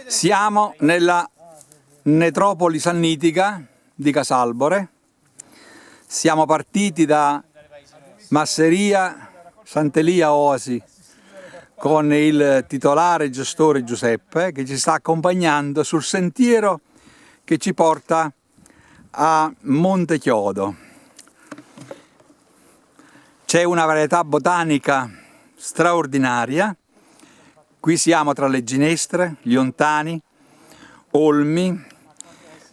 Siamo nella necropoli sannitica di Casalbore. Siamo partiti da Masseria Sant'Elia Oasi con il titolare gestore Giuseppe, che ci sta accompagnando sul sentiero che ci porta a Monte Chiodo. C'è una varietà botanica straordinaria. Qui siamo tra le ginestre, gli ontani, olmi,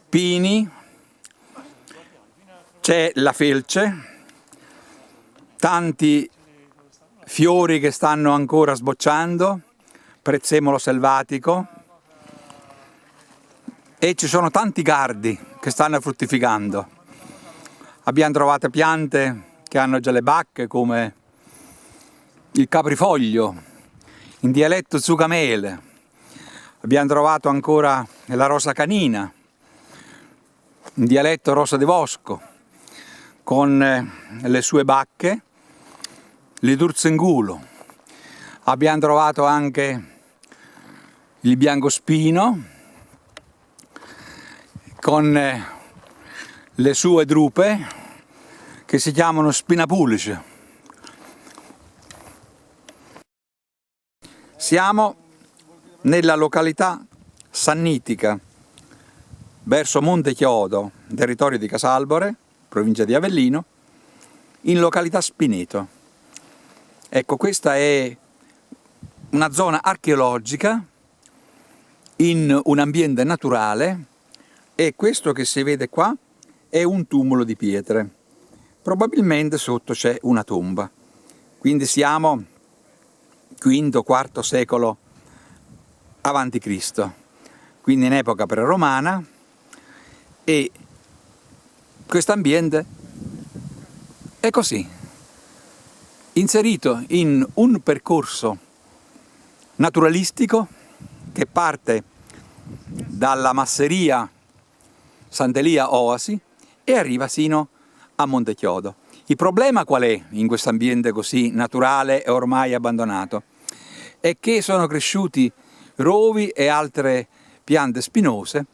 pini, c'è la felce, tanti fiori che stanno ancora sbocciando, prezzemolo selvatico, e ci sono tanti cardi che stanno fruttificando. Abbiamo trovato piante che hanno già le bacche, come il caprifoglio, in dialetto zucamele. Abbiamo trovato ancora la rosa canina, in dialetto rosa di bosco, con le sue bacche, l'idurzengulo. Abbiamo trovato anche il biancospino, con le sue drupe, che si chiamano spinapulice. Siamo nella località sannitica, verso Monte Chiodo, territorio di Casalbore, provincia di Avellino, in località Spineto. Ecco, questa è una zona archeologica in un ambiente naturale, e questo che si vede qua è un tumulo di pietre. Probabilmente sotto c'è una tomba. Quindi siamo V-IV secolo avanti Cristo, quindi in epoca preromana, e questo ambiente è così, inserito in un percorso naturalistico che parte dalla masseria Sant'Elia Oasi e arriva sino a Monte Chiodo. Il problema qual è in questo ambiente così naturale e ormai abbandonato? È che sono cresciuti rovi e altre piante spinose,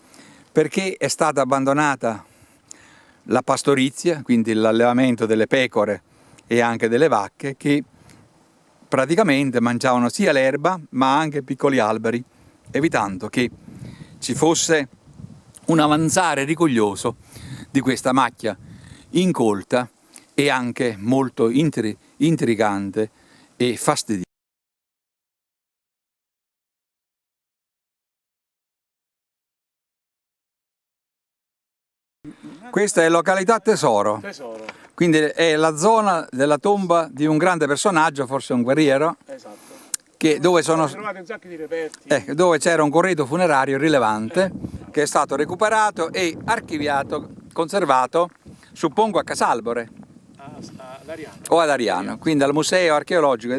perché è stata abbandonata la pastorizia, quindi l'allevamento delle pecore e anche delle vacche, che praticamente mangiavano sia l'erba ma anche piccoli alberi, evitando che ci fosse un avanzare rigoglioso di questa macchia incolta e anche molto intrigante e fastidiosa. Questa è località Tesoro, quindi è la zona della tomba di un grande personaggio, forse un guerriero, dove c'era un corredo funerario rilevante che è stato recuperato e archiviato, conservato, suppongo a Casalbore o ad Ariano, quindi al Museo Archeologico